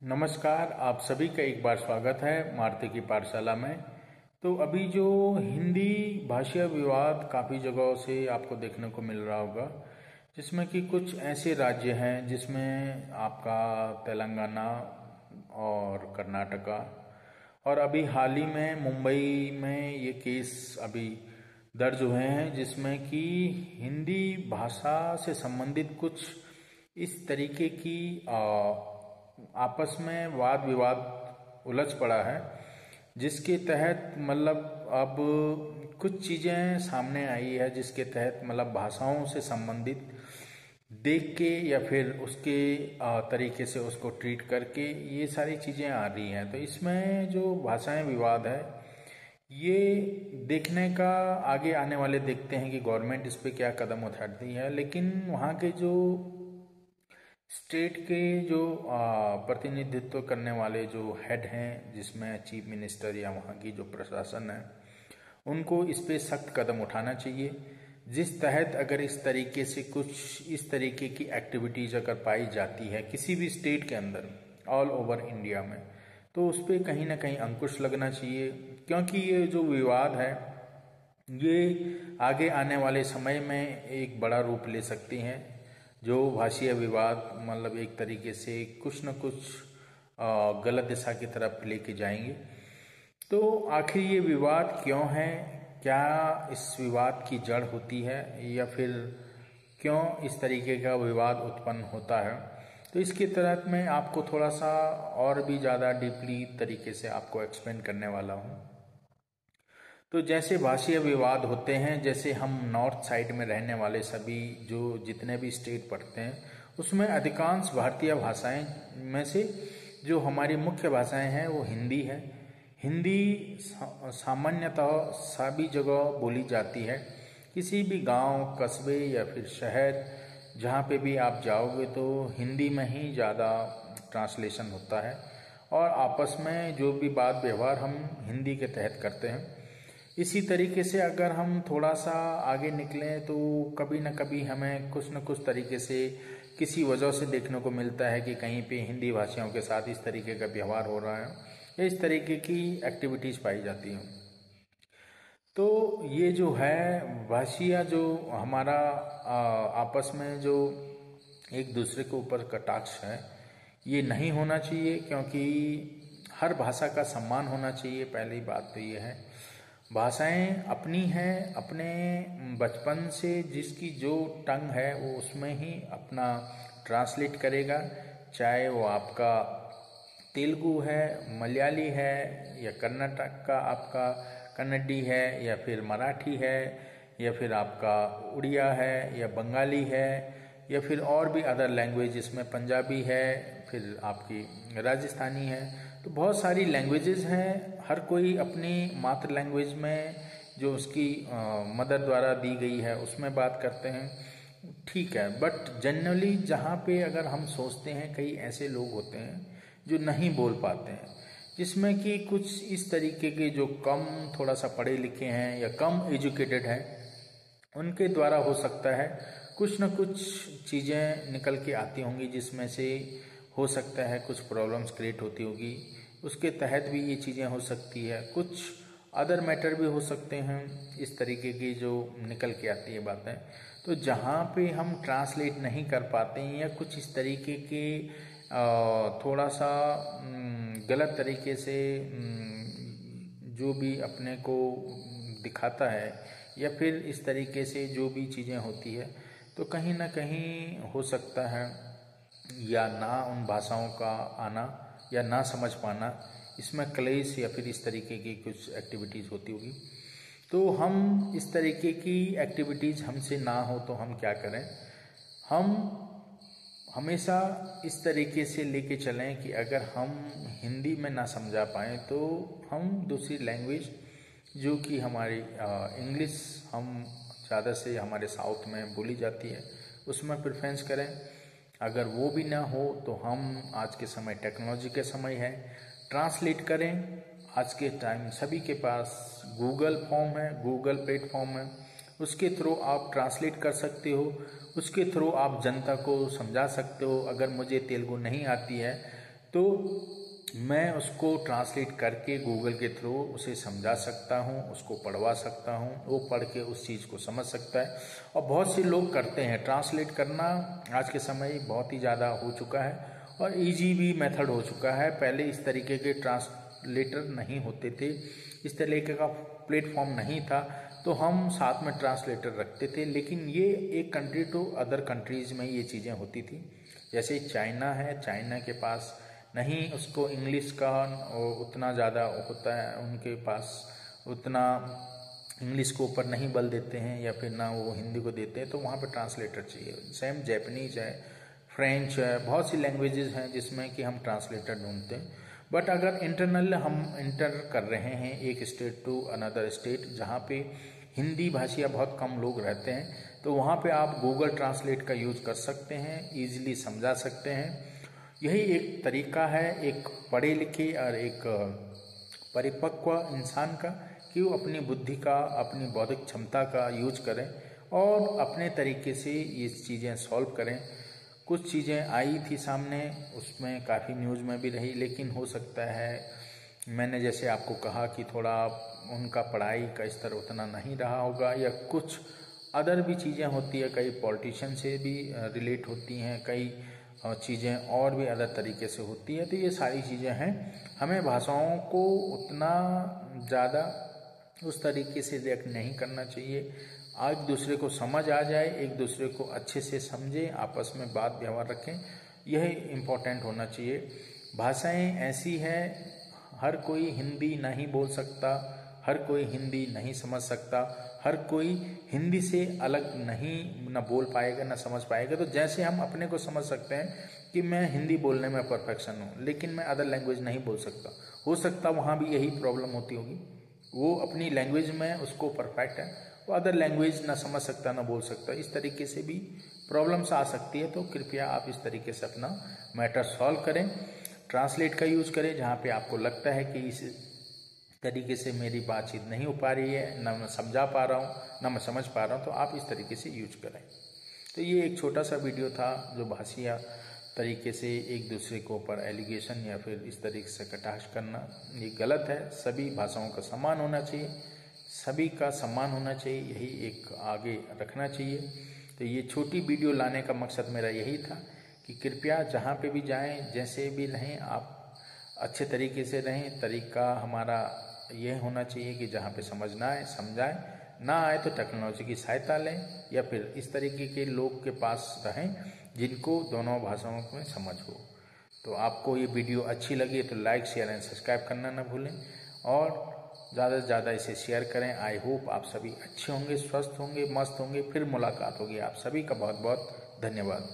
नमस्कार, आप सभी का एक बार स्वागत है मारुति की पाठशाला में। तो अभी जो हिंदी भाषा विवाद काफ़ी जगहों से आपको देखने को मिल रहा होगा, जिसमें कि कुछ ऐसे राज्य हैं जिसमें आपका तेलंगाना और कर्नाटका, और अभी हाल ही में मुंबई में ये केस अभी दर्ज हुए हैं जिसमें कि हिंदी भाषा से संबंधित कुछ इस तरीके की आपस में वाद विवाद उलझ पड़ा है, जिसके तहत मतलब अब कुछ चीज़ें सामने आई है जिसके तहत मतलब भाषाओं से संबंधित देख के या फिर उसके तरीके से उसको ट्रीट करके ये सारी चीज़ें आ रही हैं। तो इसमें जो भाषाएं विवाद है, ये देखने का आगे आने वाले देखते हैं कि गवर्नमेंट इस पे क्या कदम उठाती है। लेकिन वहाँ के जो स्टेट के जो प्रतिनिधित्व करने वाले जो हेड हैं, जिसमें चीफ मिनिस्टर या वहाँ की जो प्रशासन है, उनको इस पे सख्त कदम उठाना चाहिए। जिस तहत अगर इस तरीके से कुछ इस तरीके की एक्टिविटीज अगर पाई जाती है किसी भी स्टेट के अंदर ऑल ओवर इंडिया में, तो उस पर कहीं ना कहीं अंकुश लगना चाहिए, क्योंकि ये जो विवाद है ये आगे आने वाले समय में एक बड़ा रूप ले सकती हैं। जो भाषीय विवाद मतलब एक तरीके से कुछ न कुछ गलत दिशा की तरफ लेके जाएंगे। तो आखिर ये विवाद क्यों है, क्या इस विवाद की जड़ होती है, या फिर क्यों इस तरीके का विवाद उत्पन्न होता है, तो इसके तहत मैं आपको थोड़ा सा और भी ज़्यादा डीपली तरीके से आपको एक्सप्लेन करने वाला हूँ। तो जैसे भाषीय विवाद होते हैं, जैसे हम नॉर्थ साइड में रहने वाले सभी जो जितने भी स्टेट पढ़ते हैं, उसमें अधिकांश भारतीय भाषाएं में से जो हमारी मुख्य भाषाएं हैं वो हिंदी है। हिंदी सामान्यतः सभी जगह बोली जाती है। किसी भी गांव, कस्बे या फिर शहर जहाँ पे भी आप जाओगे तो हिंदी में ही ज़्यादा ट्रांसलेशन होता है, और आपस में जो भी बात व्यवहार हम हिंदी के तहत करते हैं। इसी तरीके से अगर हम थोड़ा सा आगे निकलें तो कभी न कभी हमें कुछ न कुछ तरीके से किसी वजह से देखने को मिलता है कि कहीं पे हिंदी भाषियों के साथ इस तरीके का व्यवहार हो रहा है या इस तरीके की एक्टिविटीज़ पाई जाती हैं। तो ये जो है भाषिया जो हमारा आपस में जो एक दूसरे के ऊपर कटाक्ष है, ये नहीं होना चाहिए, क्योंकि हर भाषा का सम्मान होना चाहिए। पहली बात तो ये है, भाषाएं अपनी हैं, अपने बचपन से जिसकी जो टंग है वो उसमें ही अपना ट्रांसलेट करेगा, चाहे वो आपका तेलुगु है, मलयाली है, या कर्नाटक का आपका कन्नड़ी है, या फिर मराठी है, या फिर आपका उड़िया है, या बंगाली है, या फिर और भी अदर लैंग्वेज जिसमें पंजाबी है, फिर आपकी राजस्थानी है। तो बहुत सारी लैंग्वेजेस हैं, हर कोई अपनी मातृ लैंग्वेज में जो उसकी मदर द्वारा दी गई है उसमें बात करते हैं, ठीक है। बट जनरली जहाँ पे अगर हम सोचते हैं, कई ऐसे लोग होते हैं जो नहीं बोल पाते हैं, जिसमें कि कुछ इस तरीके के जो कम थोड़ा सा पढ़े लिखे हैं या कम एजुकेटेड हैं, उनके द्वारा हो सकता है कुछ न कुछ चीज़ें निकल के आती होंगी, जिसमें से हो सकता है कुछ प्रॉब्लम्स क्रिएट होती होगी। उसके तहत भी ये चीज़ें हो सकती है, कुछ अदर मैटर भी हो सकते हैं इस तरीके की जो निकल के आती है बातें। तो जहाँ पे हम ट्रांसलेट नहीं कर पाते हैं या कुछ इस तरीके के थोड़ा सा गलत तरीके से जो भी अपने को दिखाता है, या फिर इस तरीके से जो भी चीज़ें होती है, तो कहीं ना कहीं हो सकता है या ना उन भाषाओं का आना या ना समझ पाना, इसमें क्लेश या फिर इस तरीके की कुछ एक्टिविटीज़ होती होगी। तो हम इस तरीके की एक्टिविटीज़ हमसे ना हो तो हम क्या करें, हम हमेशा इस तरीके से लेके चलें कि अगर हम हिंदी में ना समझा पाएँ तो हम दूसरी लैंग्वेज जो कि हमारी इंग्लिश हम ज़्यादा से हमारे साउथ में बोली जाती है उसमें प्रेफरेंस करें। अगर वो भी ना हो तो हम आज के समय टेक्नोलॉजी के समय है, ट्रांसलेट करें। आज के टाइम सभी के पास गूगल फॉर्म है, गूगल प्लेटफॉर्म है, उसके थ्रू आप ट्रांसलेट कर सकते हो, उसके थ्रू आप जनता को समझा सकते हो। अगर मुझे तेलुगु नहीं आती है तो मैं उसको ट्रांसलेट करके गूगल के थ्रू उसे समझा सकता हूँ, उसको पढ़वा सकता हूँ, वो पढ़ के उस चीज़ को समझ सकता है। और बहुत से लोग करते हैं। ट्रांसलेट करना आज के समय बहुत ही ज़्यादा हो चुका है और इजी भी मेथड हो चुका है। पहले इस तरीके के ट्रांसलेटर नहीं होते थे, इस तरीके का प्लेटफॉर्म नहीं था, तो हम साथ में ट्रांसलेटर रखते थे। लेकिन ये एक कंट्री टू अदर कंट्रीज़ में ये चीज़ें होती थी। जैसे चाइना है, चाइना के पास नहीं उसको इंग्लिश का उतना ज़्यादा होता है, उनके पास उतना इंग्लिश को ऊपर नहीं बल देते हैं या फिर ना वो हिंदी को देते हैं, तो वहाँ पे ट्रांसलेटर चाहिए। सेम जैपनीज है, फ्रेंच है, बहुत सी लैंग्वेजेस हैं जिसमें कि हम ट्रांसलेटर ढूंढते हैं। बट अगर इंटरनल हम इंटर कर रहे हैं एक स्टेट टू अनदर स्टेट जहाँ पे हिंदी भाषिया बहुत कम लोग रहते हैं, तो वहाँ पे आप गूगल ट्रांसलेट का यूज़ कर सकते हैं, ईजिली समझा सकते हैं। यही एक तरीका है एक पढ़े लिखे और एक परिपक्व इंसान का कि वो अपनी बुद्धि का, अपनी बौद्धिक क्षमता का यूज करें और अपने तरीके से ये चीज़ें सॉल्व करें। कुछ चीज़ें आई थी सामने, उसमें काफ़ी न्यूज़ में भी रही, लेकिन हो सकता है मैंने जैसे आपको कहा कि थोड़ा उनका पढ़ाई का स्तर उतना नहीं रहा होगा, या कुछ अदर भी चीज़ें होती है, कई पॉलिटिशियन से भी रिलेट होती हैं, कई चीज़ें और भी अलग तरीके से होती है। तो ये सारी चीज़ें हैं। हमें भाषाओं को उतना ज़्यादा उस तरीके से रिएक्ट नहीं करना चाहिए। एक दूसरे को समझ आ जाए, एक दूसरे को अच्छे से समझें, आपस में बात व्यवहार रखें, यह इम्पोर्टेंट होना चाहिए। भाषाएं ऐसी हैं, हर कोई हिंदी नहीं बोल सकता, हर कोई हिंदी नहीं समझ सकता, हर कोई हिंदी से अलग नहीं ना बोल पाएगा ना समझ पाएगा। तो जैसे हम अपने को समझ सकते हैं कि मैं हिंदी बोलने में परफेक्शन हूँ, लेकिन मैं अदर लैंग्वेज नहीं बोल सकता, हो सकता वहाँ भी यही प्रॉब्लम होती होगी। वो अपनी लैंग्वेज में उसको परफेक्ट है, वो अदर लैंग्वेज ना समझ सकता ना बोल सकता, इस तरीके से भी प्रॉब्लम्स आ सकती है। तो कृपया आप इस तरीके से अपना मैटर सॉल्व करें, ट्रांसलेट का यूज़ करें जहाँ पे आपको लगता है कि इस तरीके से मेरी बातचीत नहीं हो पा रही है, ना मैं समझा पा रहा हूँ ना मैं समझ पा रहा हूँ, तो आप इस तरीके से यूज करें। तो ये एक छोटा सा वीडियो था जो भाषीय तरीके से एक दूसरे के ऊपर एलिगेशन या फिर इस तरीके से कटाक्ष करना ये गलत है। सभी भाषाओं का सम्मान होना चाहिए, सभी का सम्मान होना चाहिए, यही एक आगे रखना चाहिए। तो ये छोटी वीडियो लाने का मकसद मेरा यही था कि कृपया जहाँ पे भी जाएं, जैसे भी रहें, आप अच्छे तरीके से रहें। तरीका हमारा यह होना चाहिए कि जहाँ पे समझना आए समझाएं, ना आए तो टेक्नोलॉजी की सहायता लें या फिर इस तरीके के लोग के पास रहें जिनको दोनों भाषाओं में समझ हो। तो आपको ये वीडियो अच्छी लगी तो लाइक शेयर एंड सब्सक्राइब करना ना भूलें और ज़्यादा से ज़्यादा इसे शेयर करें। आई होप आप सभी अच्छे होंगे, स्वस्थ होंगे, मस्त होंगे। फिर मुलाकात होगी। आप सभी का बहुत बहुत धन्यवाद।